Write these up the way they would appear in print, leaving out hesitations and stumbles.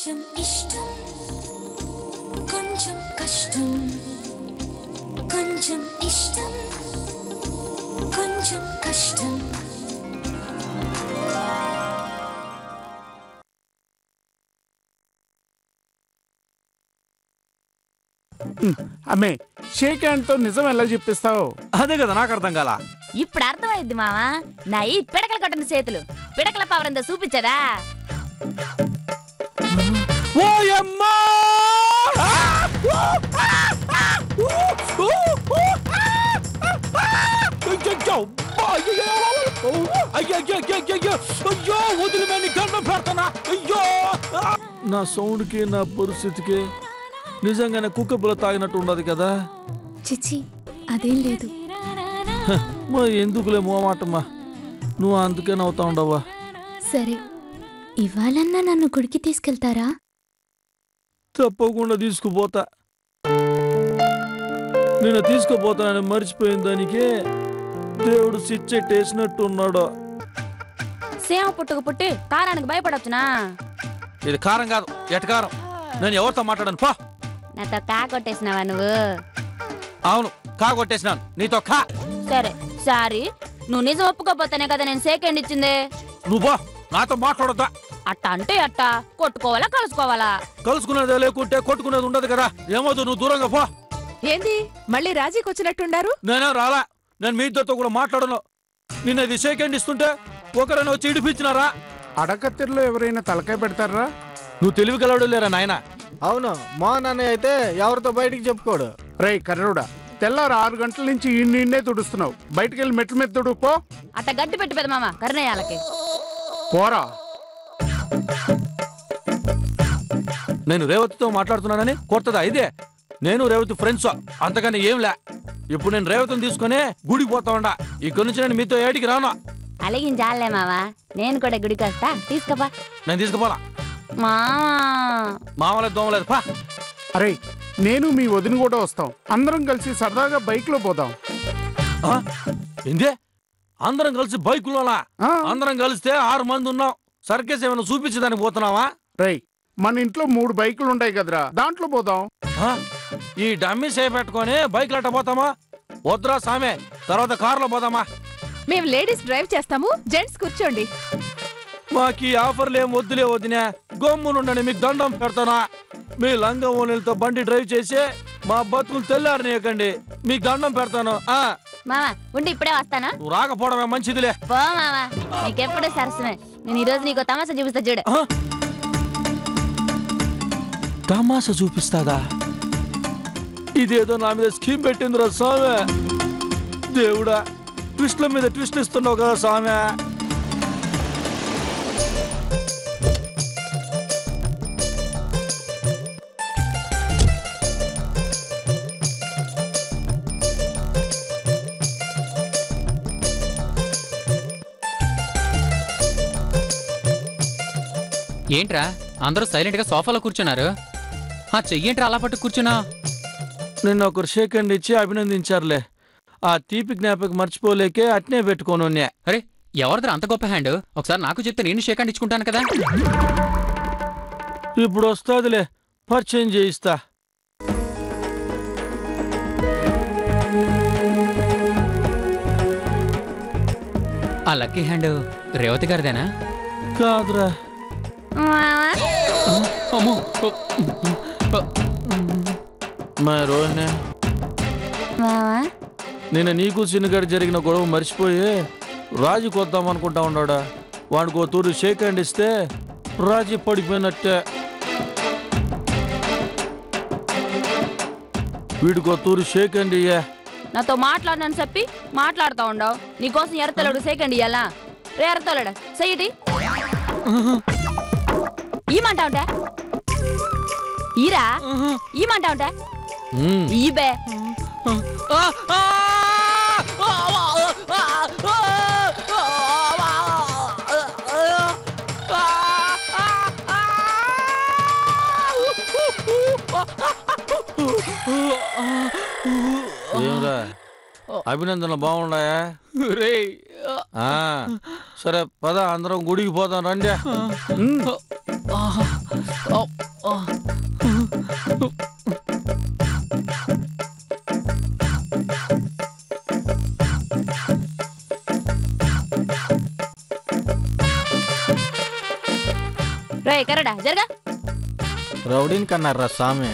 కొంచెం ఇష్టం కొంచెం కష్టం కొంచెం ఇష్టం కొంచెం కష్టం అమ్మే షేక్ హ్యాండ్ తో నిజం ఎలా చెప్పిస్తావు? అదే కదా నాకు అర్థం కాల. ఇప్పుడు అర్థమైంది మావా. నా ఈ పిడకలు కట్టిన చేతులు పిడకల పవర్ ఎంతో చూపించదా? నా సౌండ్ కి నా పరిస్థితికి నిజంగానే కుక్క పుల్ల తాగినట్టు ఉండదు కదా. చిచి అదేం లేదు. మరి ఎందుకులే మోమాటమ్మా, నువ్వు అందుకే నవ్వుతా ఉండవా? సరే ఇవాళన్నా నన్ను గుడికి తీసుకెళ్తారా? తప్పకుండా తీసుకుపోతా. నేను తీసుకుపోతానని మర్చిపోయిన దానికే దేవుడు సిచ్చెట్టేసినట్టు ఉన్నాడు. సేమ పుట్టుకు పుట్టి కారానికి భయపడొచ్చునా? ఇది కారం కాదు, ఎటకారం. నేను ఎవరితో మాట్లాడాను పా. నాతో కా కొట్టేసినావా నువ్వు? అవును, కా కొట్టేసినాను. నీతో కా. సరే సారీ, నువ్వు నిజం ఒప్పుకోపోతేనే కదా నేను సెకండ్ ఇచ్చింది. నువ్వు నాతో మాట్లాడొద్దా? అట్ట అంటే అట్ట కొట్టుకోవాలా కలుసుకోవాలా? కలుసుకునేదే లేకుంటే కొట్టుకునేది ఉండదు కదా. ఏమవుతుంది, నువ్వు దూరంగా పో. ఏంది మళ్ళీ రాజీకి వచ్చినట్టుండారు? నేనే రాలా. నేను మీ ఇద్దరితో కూడా మాట్లాడను. నిన్న ఇది సెకండ్ ఇస్తుంటే ఒకరైనా వచ్చి ఇడిపించినారా? అడకత్తెరలో ఎవరైనా తలకాయ పెడతారా? నువ్వు తెలివి కలవడు లేరా నాయన? అవును, మా నాన్న అయితే ఎవరితో బయటికి చెప్పుకోడు. రే కర్రుడా, తెల్లారు 6 గంటల నుంచి ఇన్నే తుడుస్తున్నావు. బయటికి వెళ్ళి మెట్ల మీద తుడుపు పో. అట్ట గట్టి పెట్టి పెద్ద మామ కరుణయ్యాలకి పోరా. నేను రేవతితో మాట్లాడుతున్నానని కొత్తదా ఇదే? నేను రేవతి ఫ్రెండ్స్, అంతకని ఏంలే. ఇప్పుడు నేను రేవతిని తీసుకుని గుడికి పోతా ఉండా. ఇక్కడి నుంచి నేను మీతో ఏడికి రాను. అలిగించాలే మావా, నేను కూడా గుడికి వస్తా, తీసుకుపా. నేను తీసుకుపోలా. మామలేదు దోమలేదు పా. అరే నేను మీ వదిన కూడా వస్తాం. అందరం కలిసి సరదాగా బైక్ లో పోదాం. ఏందే అందరం కలిసి బైకులోనా? అందరం కలిస్తే 6 మంది ఉన్నాం. సర్కేస్ ఏమైనా చూపించడానికి పోతున్నావా? రై మన ఇంట్లో 3 బైకులు ఉంటాయి కదరా, దాంట్లో పోదాం. ఈ డమ్మీ సేపు పెట్టుకొని బైక్ లట్ట పోతామా? వద్దురా సామే, తర్వాత కారులో పోదామా? మేము లేడీస్ డ్రైవ్ చేస్తాము, జెంట్స్ కూర్చోండి. మాకు ఈ ఆఫర్లు ఏం వద్దులే వదినా. గమ్మునుండని మీకు దండం పెడతానా? మీ లంగం ఓనీలతో బండి డ్రైవ్ చేసి మా బతుకులు తెల్లారనియకండి. మీకు దండం పెడతాను. మామా ఉండి ఇప్పుడే వస్తానా? నువ్వు రాకపోవడమే మంచిదిలే. పో మామా, నీకెప్పుడు సరసమే. నేను ఈరోజు నీకు తమాషా చూపిస్తా చూడు. తమాషా చూపిస్తాదా? ఇదేదో నా మీద స్కీమ్ పెట్టిందిరా స్వామి. దేవుడా, ట్విస్ట్ల మీద ట్విస్ట్ ఇస్తున్నావు కదా స్వామి. ఏంట్రా అందరూ సైలెంట్ గా సోఫాలో కూర్చున్నారు? ఆ చెయ్యేంట్రా అలా పట్టు కూర్చున్నా? నిన్న ఒకరు షేక్ హ్యాండ్ ఇచ్చి అభినందించారులే. ఆ తీపి జ్ఞాపకం మర్చిపోలేకే అట్నే పెట్టుకోను. అరే ఎవరిద్దరు అంత గొప్ప హ్యాండ్? ఒకసారి నాకు చెప్తే నేను షేక్ హ్యాండ్ ఇచ్చుకుంటాను కదా. ఇప్పుడు వస్తాదిలే, పరిచయం చేయిస్తా. ఆ లక్కీ హ్యాండ్ రేవతి గారిదేనా? కాదురా. రోహిణి, నిన్న నీకు చిన్నగారు జరిగిన గొడవ మర్చిపోయి రాజీ కొద్దాం అనుకుంటా ఉన్నాడా? వాడికి ఓ తూరు షేక్ హ్యాండ్ ఇస్తే రాజీ పడిపోయినట్టే. వీడికో తూరు షేక్ హ్యాండ్ ఇయ్యా. నాతో మాట్లాడనని చెప్పి మాట్లాడుతూ ఉండవు. నీకోసం ఎర్రతోలుడు సెకండ్ ఇయ్యాలా? రే ఎర్రతోలుడా చెయ్యటి ఈమంటా ఉంటా ఈరా ఈమంటా ఉంటా ఈబే. ఏమరా అభినందనలు బాగున్నాయా? రే సరే పద అందరం గుడికి పోదాం రండి. రే కరడా జరగా. రౌడీని కన్నారా స్వామి.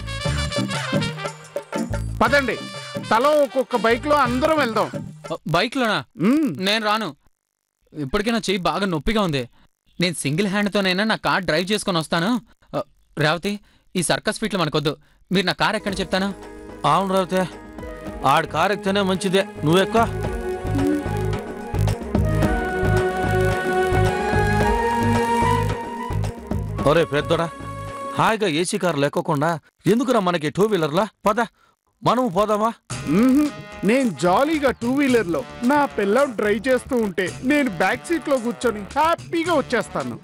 పదండి, తల ఒక్కొక్క బైక్ లో అందరం వెళ్దాం. బైక్ లోనా? నేను రాను. ఇప్పటికే నా చెయ్యి బాగా నొప్పిగా ఉంది. నేను సింగిల్ హ్యాండ్తోనైనా నా కార్ డ్రైవ్ చేసుకొని వస్తాను. రేవతి, ఈ సర్కస్ ఫీట్లు మనకొద్దు. మీరు నా కార్ ఎక్కడ చెప్తాను? అవును రేవతి, ఆడి కార్ ఎక్కితేనే మంచిదే. నువ్వెక్క. ఒరే పెద్దోడా, హాయిగా ఏసీ కారు లేకోకుండా ఎందుకురా మనకి 2 వీలర్లా? పద మనము పోదామా? నేను జాలీగా 2 వీలర్ లో నా పిల్లం డ్రైవ్ చేస్తూ ఉంటే నేను బ్యాక్ సీట్ లో కూర్చొని హ్యాపీగా వచ్చేస్తాను.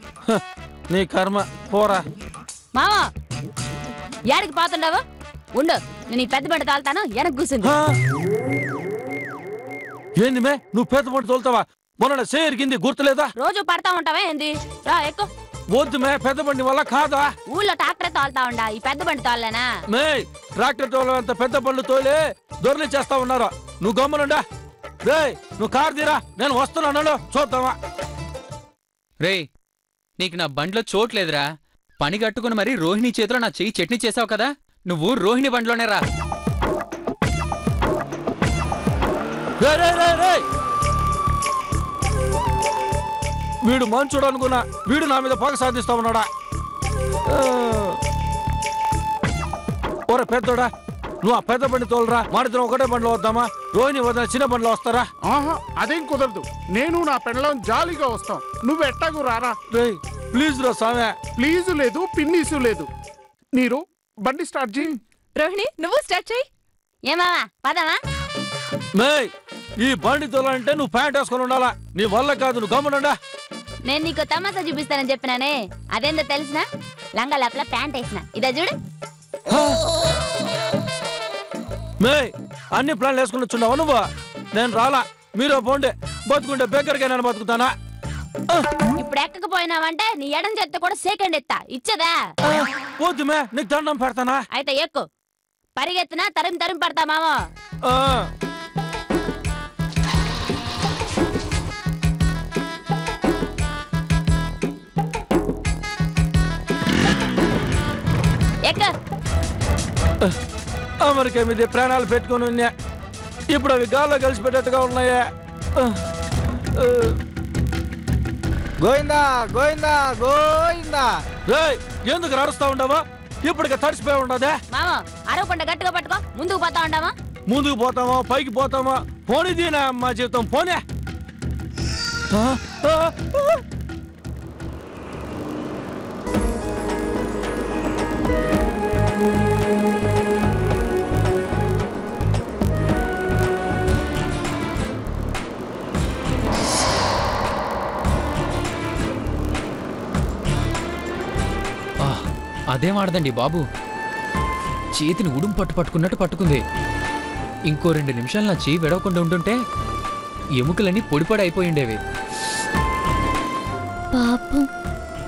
నీ కర్మ, పోరా. మావా యాడికి పోతుండవు? ఉండు, నేను ఈ పెద్ద బండి తాళ్తాను. వెనక్కి కూర్చుంది. ఏంది మే, నువ్వు పెద్ద బండి తోలుతావా? మొన్న సేరిగింది గుర్తులేదా? రోజు పడతా ఉంటావా ఏంది? రా ఎక్కు. వద్దు మే, పెద్ద బండి వల్ల కాదా? ఊళ్ళో ట్రాక్టర్ తోలుతా ఉండా, ఈ పెద్ద బండి తోలేనా? మే, ట్రాక్టర్ తోలంత పెద్ద బండ్లు తోలే దొరలి చేస్తా ఉన్నారు. నువ్వు గమ్మునుండా. రే, నువ్వు కారు తీరా, నేను వస్తున్నాను. చూద్దామా? రే, నీకు నా బండిలో చోట్లేదురా. పని కట్టుకుని మరి రోహిణి చేతిలో నా చెయ్యి చట్నీ చేసావు కదా. నువ్వు రోహిణి బండిలోనే రా. వీడు మంచోడు అనుకున్నా, వీడు నా మీద పగ సాధిస్తా ఉన్నాడా? ఓరే పెద్దోడా, నువ్వు ఆ పెద్ద బండి తోలరా. మాడిద్దరం ఒకటే బండిలో వద్దామా? రోహిణి వదిన చిన్న బండిలో వస్తారా? ఆహా, అదేం కుదరదు. నేను నా పెళ్ళం జాలీగా వస్తాం. నువ్వు ఎట్టాగు రారా. ప్లీజ్ రా సామె. ప్లీజు లేదు, పిన్నీసు లేదు. మీరు బండి స్టార్ట్ చేయి. రోహిణి, నువ్వు స్టార్ట్ చేయి. ఏమావా పదమా? మే, ఈ బండి తోలంటే నువ్వు ప్యాంట్ వేసుకొని ఉండాలా. నీ వల్ల కాదు, నువ్వు గమ్మునుండా. నేను నీకు తమాసా చూపిస్తానని చెప్పినానే, అదేందో తెలిసిన? లంగా లోపల ప్యాంట్ వేసిన. ఇదా చూడు. మే, అన్ని ప్లాన్లు వేసుకుని వచ్చున్నావా నువ్వు? నేను రాలా. మీరు పోండి. బతుకుంటే బేకర్గా నేను బతుకుతానా? ఇప్పుడు ఎక్కకపోయినావంటే నీ ఎడం చేత్తో కూడా సెకండ్ ఎత్తా. ఇచ్చదా? వద్దు మే, నీకు దండం పెడతానా? అయితే ఎక్కు. పరిగెత్తునా తరిమి పడతా మావా. అమెరికా మీద ప్రాణాలు పెట్టుకుని ఉన్నా. ఇప్పుడు అవి గాల్లో కలిసిపెట్టేట్టుగా ఉన్నాయా? గోయిందా గోయిందా గోయిందా. ఎందుకు అరుస్తా ఉండవా? ఇప్పటికే తడిసిపోయి ఉండదే. మావా అరవకుండా గట్టిగా పట్టుకో. ముందుకు పోతా ఉండవా? ముందుకు పోతామా, పైకి పోతామా? పోనీదీనా అమ్మా జీవితం, పోనే. అదేం ఆడదండి బాబు. చేతిని ఉడుం పట్టుకున్నట్టు పట్టుకుంది. ఇంకో 2 నిమిషాలు నా చేయి విడవకుండా ఉంటుంటే ఎముకలన్నీ పొడిపడి అయిపోయిండేవి. పాపం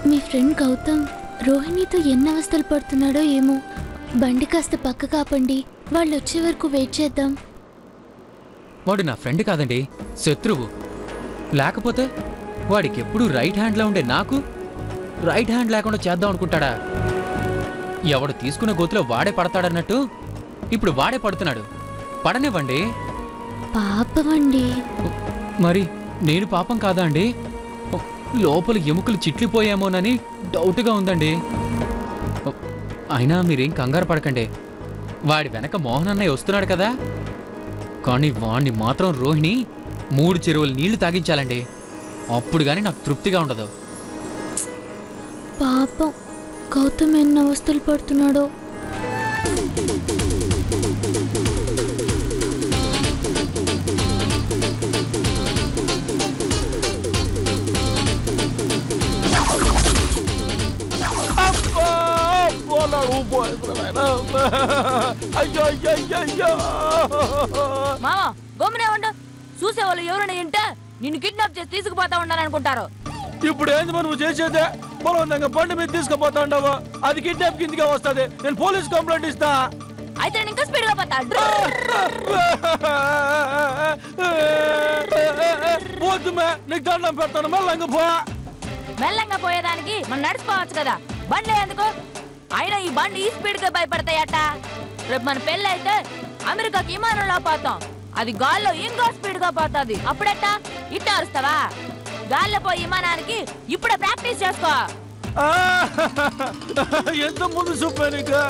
మీ ఫ్రెండ్ గౌతమ్ రోహిణితో ఎన్ని అవస్థలు పడుతున్నాడో ఏమో. బండి కాస్త పక్క కాపండి, వాళ్ళు వచ్చే వరకు వెయిట్ చేద్దాం. వాడు నా ఫ్రెండ్ కాదండి, శత్రువు. లేకపోతే వాడికి ఎప్పుడు రైట్ హ్యాండ్లో ఉండే నాకు రైట్ హ్యాండ్ లేకుండా చేద్దాం అనుకుంటాడా? ఎవడు తీసుకున్న గోతిలో వాడే పడతాడన్నట్టు ఇప్పుడు వాడే పడుతున్నాడు. పడనివ్వండి. పాపమండి. మరి నేను పాపం కాదా అండి? లోపల ఎముకలు చిట్లిపోయామోనని డౌట్గా ఉందండి. అయినా మీరేం కంగారు పడకండి. వాడి వెనక మోహన్ అన్నయ్య వస్తున్నాడు కదా. కానీ వాణ్ణి మాత్రం రోహిణి 3 చెరువులు నీళ్లు తాగించాలండి. అప్పుడు గాని నాకు తృప్తిగా ఉండదు. పాపం గౌతమ్ ఎన్ని అవస్థలు పడుతున్నాడో. మావా గమ్మునే ఉండు. చూసేవాళ్ళు ఎవరైనా ఉంటే నిన్ను కిడ్నాప్ చేసి తీసుకుపోతా ఉండాలనుకుంటారు. ఇప్పుడు ఏంది నువ్వు చేసేదే? బలవంతంగా బండి మీద తీసుకుపోతా ఉండవు, అది కిడ్నాప్ కిందిగా వస్తుంది. నేను పోలీస్ కంప్లైంట్ ఇస్తా. అయితే నేను ఇంకా స్పీడ్ గా పోతా. పోతుమే, నీకు దండం పెడతాను, మెల్లంగా పో. మెల్లంగా పోయేదానికి మనం నడిచిపోవచ్చు కదా, బండి ఎందుకు? అయినా ఈ బండి ఈ స్పీడ్ గా భయపడతాయట. రేపు మన పెళ్ళి అయితే అమెరికాకి విమానంలో పోతాం, అది గాల్లో ఇంకా స్పీడ్ గా పోతుంది. అప్పుడెట్టా ఇట్ట అరుస్తావా? గాల్లో పోయి విమానానికి ఇప్పుడే ప్రాక్టీస్ చేసుకో. ఎంత ముందు చూపా నీకు?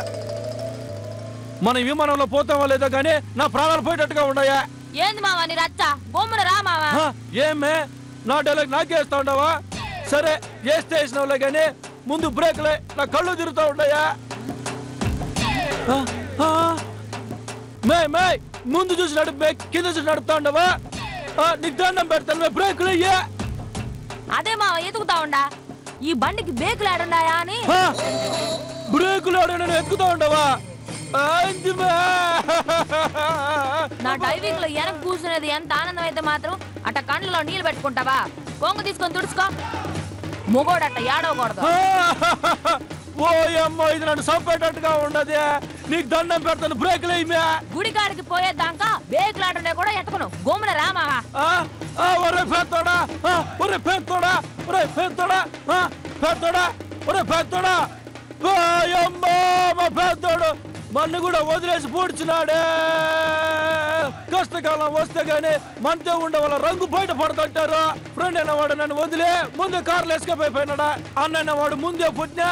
మన విమానంలో పోతావా లేదా గానీ నా ప్రాణాలు పోయేటట్టుగా ఉన్నాయా? ఏంది మావా నీ రచ్చ? బొమ్మన రా మావా. ఏమే నా డైలాగ్ నాకేస్తా ఉండవా? సరే వేస్తే వేసినవులే గానీ ముందు బ్రేక్లే, నా కళ్ళు తిరుగుతూ ఉన్నాయా? మే ముందు చూసి నడుపు, కింద చూసి నడుపుతా ఉండవా? నీకు దండం పెడతాను, బ్రేక్లు అయ్యా. అదే మావా ఎదుగుతా ఉండా, ఈ బండికి బ్రేకులు ఆడున్నాయా అని. బ్రేకులు ఆడని ఎక్కుతా ఉండవా? నా డ్రైవింగ్ లో వెనక కూర్చునేది ఎంత ఆనందం అయితే మాత్రం అట్ట కండ్లలో నీళ్ళు పెట్టుకుంటావా? కొంగు తీసుకొని తుడుచుకో. మొగోడట్ట ఏడవకూడదు. ఓ అమ్మో, ఇది నన్ను చంపేటట్టుగా ఉండదు. నీకు దండం పెడతాను, బ్రేకులు అయ్యా. గుడికాడికి పోయేదాకా బ్రేకులు ఆడున్నా కూడా ఎట్టుకును. గోమున రామా. ఒరే పెద్దోడా, ఒరే పెద్దోడా, ఒరే పెద్దోడా, పెద్దోడా, ఒరే పెద్దోడా. అమ్మో మా పెద్దోడు మన్ను కూడా వదిలేసి పూడ్చినాడే. కష్టకాలం వస్తే గానీ మనతో ఉండే వాళ్ళ రంగు బయట పడుతుంటారు. ఫ్రెండ్ అయినవాడు నన్ను వదిలే ముందే కార్లు ఎసుకపోయినాడా? అన్న వాడు ముందే పుట్టినా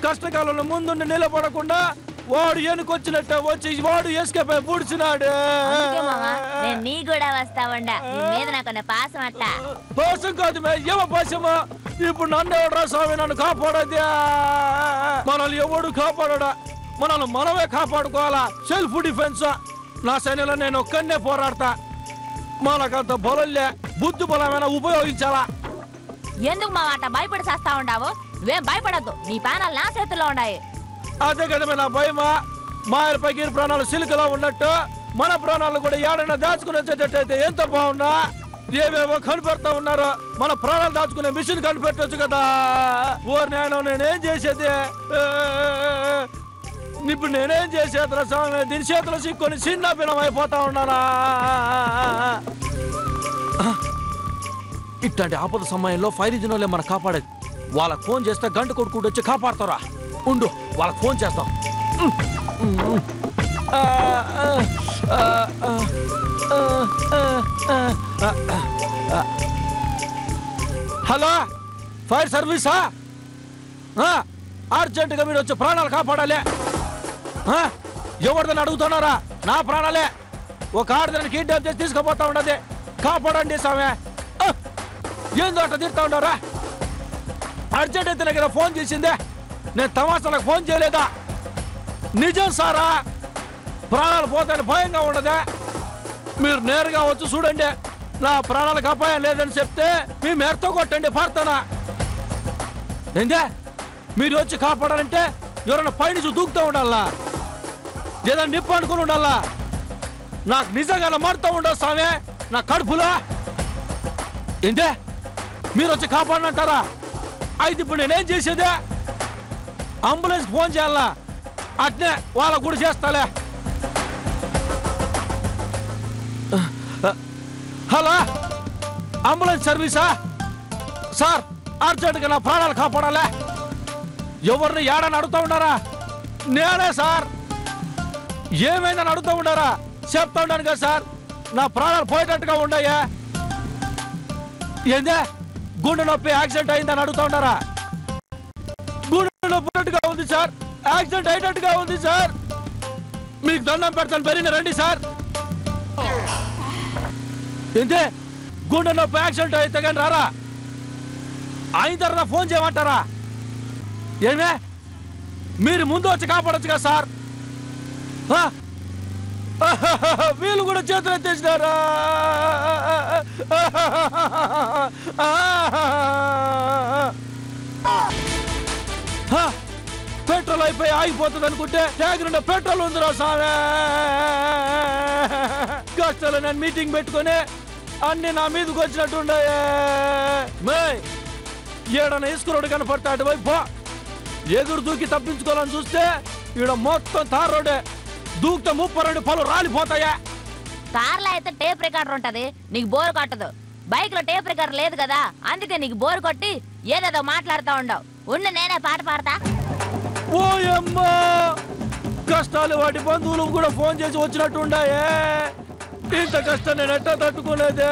కష్టకాలంలో ముందుండి నిలబడకుండా వాడు ఎనుకొచ్చినట్టు వచ్చి వాడు ఎస్కేప్ అయి పూడ్చినాడు. నీ కూడా వస్తావండా, మీద నాకు పాసం అట్ట. పాసం కాదు మే, ఏమ పాసమా? ఇప్పుడు నన్ను ఎవడరా స్వామి నన్ను కాపాడది? మనల్ని ఎవడు కాపాడా? మనల్ని మనమే కాపాడుకోవాలా. Self defence. నా సైన్యంలో నేను ఒక్కనే పోరాడతా. మనకంత బలల్లే, బుద్ధి బలమైనా ఉపయోగించాలా. ఎందుకు మా అట్ట భయపడి చేస్తా ఉండవు? నువ్వేం భయపడద్దు, నీ ప్రాణాలు నా చేతుల్లో ఉన్నాయి. అదే కదా నా భయమా. మాయల పైకి ప్రాణాలు సిలుకలా ఉన్నట్టు మన ప్రాణాలు కూడా ఏడైనా దాచుకుని వచ్చేటట్టయితే ఎంత బాగున్నా. ఏవేవో కనిపెడతా ఉన్నారు, మన ప్రాణాలు దాచుకునే మిషన్ కనిపెట్టవచ్చు కదా. ఓ నేనేం చేసేది? ఇప్పుడు నేనేం చేసేదిరా స్వామి? దీని చేతిలో చిక్కుని చిన్న పిల్లం అయిపోతా ఉన్నానా? ఇట్లాంటి ఆపద సమయంలో ఫైర్ ఇంజిన్ వాళ్ళే మనం కాపాడేది. వాళ్ళకి ఫోన్ చేస్తే గంట కొడుకుంటూ వచ్చి కాపాడతారా? ఉండు, వాళ్ళకి ఫోన్ చేస్తాం. హలో, ఫైర్ సర్వీసా? అర్జెంటుగా మీరు వచ్చి ప్రాణాలు కాపాడాలి. ఎవరిదని అడుగుతున్నారా? నా ప్రాణాలే. ఒక ఆడదాన్ని కిడ్నాప్ చేసి తీసుకుపోతా ఉండదు. కాపాడండి సామె. ఏందో అట్లా తిరుగుతా ఉన్నారా? అర్జెంట్ అయితే కదా ఫోన్ చేసిందే. నేను తమాషాలకు ఫోన్ చేయలేదా? నిజం సారా. ప్రాణాలు పోతాయని భయంగా ఉండదా? మీరు నేరుగా వచ్చి చూడండి. నా ప్రాణాలకు అపాయం లేదని చెప్తే మీ మేరతో కొట్టండి పార్తనా. ఏందే మీరు వచ్చి కాపాడాలంటే ఎవరైనా పైనుంచి దూకుతూ ఉండాలా, ఏదైనా నిప్పు అనుకుని ఉండాలా. నాకు నిజంగా మారుతూ ఉండదు సామే నా కడుపులో. ఏంటే మీరు వచ్చి కాపాడనంటారా? అయితే ఇప్పుడు నేనేం చేసేదే? అంబులెన్స్ ఫోన్ చేయాలా? అట్నే వాళ్ళకు కూడా చేస్తాలే. Hello, ambulance సర్వీసా? సార్, అర్జెంటుగా నా ప్రాణాలు కాపాడాలే. ఎవరిని ఏడని అడుగుతూ ఉన్నారా? నేనే సార్. ఏమైందని అడుగుతూ ఉన్నారా? చెప్తా ఉన్నాను కదా సార్, నా ప్రాణాలు పోయేటట్టుగా ఉన్నాయా? ఏందే గుండె నొప్పి యాక్సిడెంట్ అయిందని అడుగుతూ ఉన్నారా? గుండె నొప్పినట్టుగా ఉంది సార్, యాక్సిడెంట్ అయినట్టుగా ఉంది సార్. మీకు దండం పెడతాను, బెరిన రండి సార్. ఏంటే గుండె నొప్పి యాక్సిడెంట్ అయితే కానీ రారా? అయిన తర్వాత ఫోన్ చేయమంటారా? ఏమే మీరు ముందు వచ్చి కాపాడచ్చు కదా సార్. వీళ్ళు కూడా చేతులు ఎత్తేసినారా? పెట్రోల్ అయిపోయి ఆగిపోతుంది అనుకుంటే ట్యాంక్ నిండా పెట్రోల్ ఉందిరా సార్. కష్టాలు నేను మీటింగ్ పెట్టుకుని అన్ని నా మీదకి వచ్చినట్టుండయే మే ఏడన ఇసుకురోడు కనపడతా అటువైపు పో. ఎగురు దూకి తప్పించుకోవాలని చూస్తే ఈడ మొత్తం తార్ రోడ్డే దూకితే 32 పలు రాలిపోతాయా. కార్లో అయితే టేప్ రికార్డర్ ఉంటది, నీకు బోర్ కొట్టదు. బైక్ లో టేప్ రికార్డర్ లేదు కదా, అందుకే నీకు బోర్ కొట్టి ఏదేదో మాట్లాడుతూ ఉండవు. ఉన్న నేనే పాట పాడతా. ఓయమ్మా కష్టాలు వాటి బంధువులు కూడా ఫోన్ చేసి వచ్చినట్టుండాయే. ఇంత కష్టం నేను ఎట్టా తట్టుకోలేదే.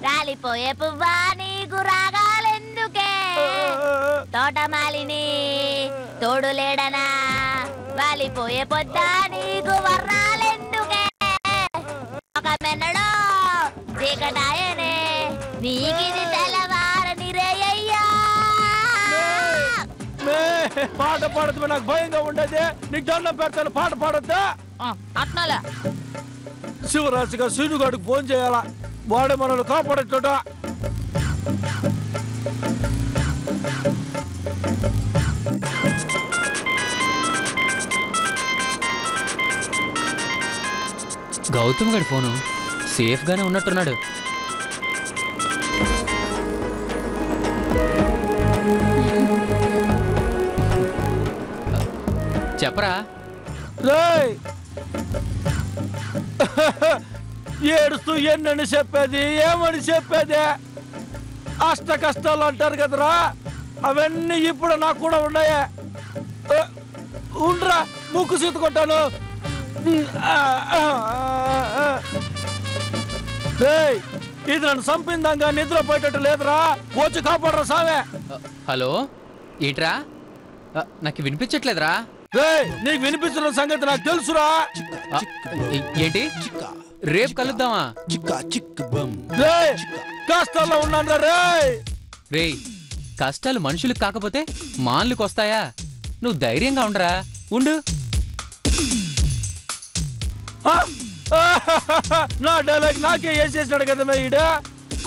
రాలిపోయే పువ్వా నీకు రాగాలెందుకే, తోటమాలిని తోడు లేడనా, వాలిపోయే పొద్దా నీకు వర్ణాలెందుకే, ఒక మెన్నడో చీకటాయనే నీకిది తెల్లవారని రేయ్యా. పాట పాడదు నాకు భయంగా ఉండేది. నీకు దండం పెడతాను, పాట పాడొద్దా? అట్నాలా శివరాశిగా సీనుగాడికి ఫోన్ చేయాలా, వాడే మనల్ని కాపాడేట. గౌతమ్ గడి ఫోను సేఫ్ గానే ఉన్నట్టున్నాడు. చెప్పరా రేయ్ ఏడుస్తూ ఎన్నని చెప్పేది, ఏమని చెప్పేది? అష్ట కష్టాలు అంటారు కదరా, అవన్నీ ఇప్పుడు నాకు కూడా ఉన్నాయే. ఉండ్రా ముక్కు సీతుకుంటాను. ఇది నన్ను చంపిందంగా నిద్రపోయేటట్టు లేదురా, వచ్చి కాపాడరా సామే. హలో ఏట్రా, నాకు వినిపించట్లేదురా. నీకు వినిపిస్తున్న సంగతి నాకు తెలుసురా. ఏంటి రేపు కలుద్దామా? కష్టాల్లో ఉన్నాను రే. కష్టాలు మనుషులకు కాకపోతే మాన్లకు వస్తాయా? నువ్వు ధైర్యంగా ఉండరా, ఉండు. నా డైలాగ్ నాకే వేసేసాడు కదా ఈడ.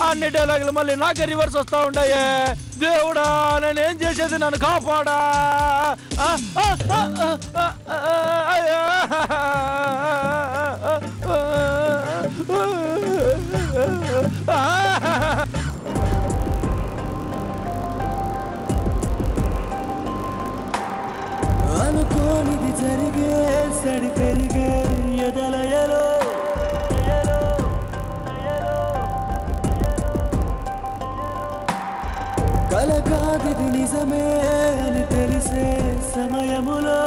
అన్ని డైలాగులు మళ్ళీ నాకే రివర్స్ వస్తా ఉంటాయే. దేవుడా నేనేం చేసేది, నన్ను కాపాడా. అనుకోనిది జరిగే సడి పెరిగే ఎదలయలో, కలకాదిది నిజమే అని తెలిసే సమయములో.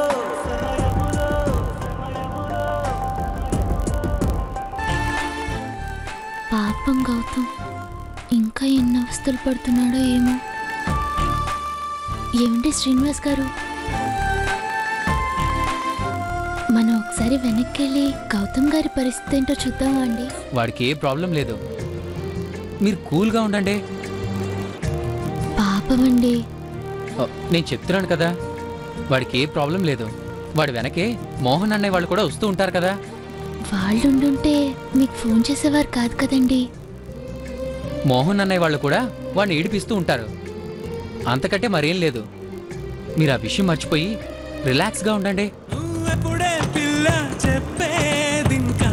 పాపం గౌతమ్ ఇంకా ఎన్ని అవస్థలు పడుతున్నాడో ఏమో. ఏమిటి శ్రీనివాస్ గారు, మనం ఒకసారి వెనక్కి వెళ్ళి గౌతమ్ గారి పరిస్థితి ఏంటో చూద్దామా అండి? వాడికి ఏ ప్రాబ్లం లేదు, మీరు కూల్గా ఉండండి. పాపమండి. నేను చెప్తున్నాను కదా, వాడికి ఏ ప్రాబ్లం లేదు. వాడి వెనకే మోహన్ అన్నయ్య వాళ్ళు కూడా వస్తూ ఉంటారు కదా. వాళ్ళు ఉండుంటే మీకు ఫోన్ చేసేవారు కాదు కదండి. మోహన్ అన్నయ్య వాళ్ళు కూడా వాడిని ఏడిపిస్తూ ఉంటారు, అంతకంటే మరేం లేదు. మీరు ఆ విషయం మర్చిపోయి రిలాక్స్గా ఉండండి. చెప్పేదింకా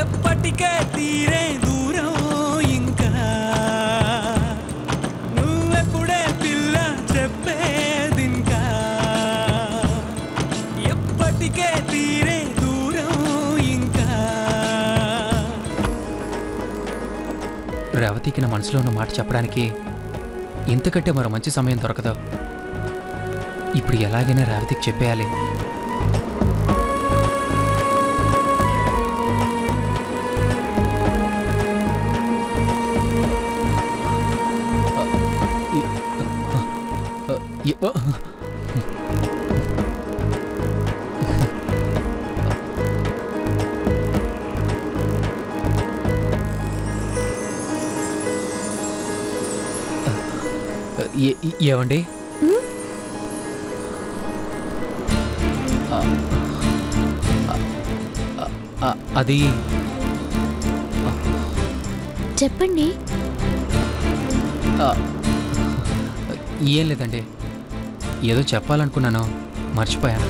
ఎప్పటికే తీరే దూరం ఇంకా, నువ్వెప్పుడే పిల్ల చెప్పేదింకా ఎప్పటికే తీరే దూరం ఇంకా. రేవతికి నా మనసులో ఉన్న మాట చెప్పడానికి ఇంతకంటే మరో మంచి సమయం దొరకదు. ఇప్పుడు ఎలాగైనా రేవతికి చెప్పేయాలి. ఏవండి, అది చెప్పండి. ఏం లేదండి, ఏదో చెప్పాలనుకున్నాను, మర్చిపోయాను.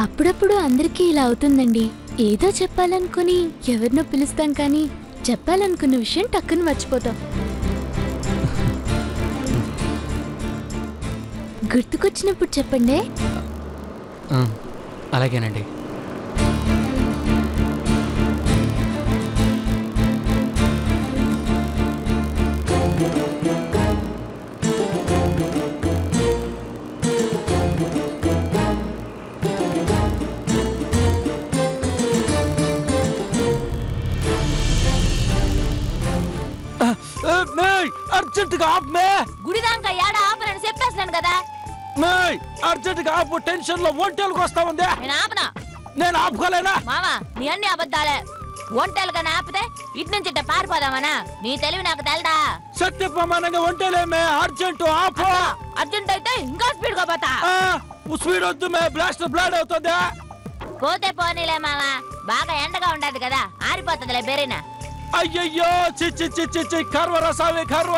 అప్పుడప్పుడు అందరికీ ఇలా అవుతుందండి. ఏదో చెప్పాలనుకుని ఎవరినో పిలుస్తాం కానీ చెప్పాలనుకున్న విషయం టక్కుని మర్చిపోతాం. గుర్తుకొచ్చినప్పుడు చెప్పండి. అలాగేనండి. అర్జెంటుగా ఆపు మే. గుడిదాకా ఏడా ఆపనని చెప్పేస్తున్నాను కదా. అర్జెంటుగా ఆపు. టెన్షన్ లో ఒంటేలకు వస్తా ఉంది. నేను ఆపనా? నేను ఆపుకోలేనా? మామా నీ అన్ని అబద్ధాలే. ఒంటేలుగా ఆపితే ఇటు నుంచి ఇట్ట పారిపోదామనా? నీ తెలివి నాకు తెలదా? సత్యప్రమాణంగా ఒంటేలేమే. అర్జెంటు ఆపు. అర్జెంట్ అయితే ఇంకా స్పీడ్ గా పోతా. స్పీడ్ వద్దు మే. బ్లాస్ట్ బ్లాడ్ అవుతుంది. పోతే పోనీలే మామా, బాగా ఎండగా ఉండదు కదా, ఆరిపోతుందిలే బెరీనా. అయ్యయ్యో చి చి చి చి కర్వ రసావే కర్వ.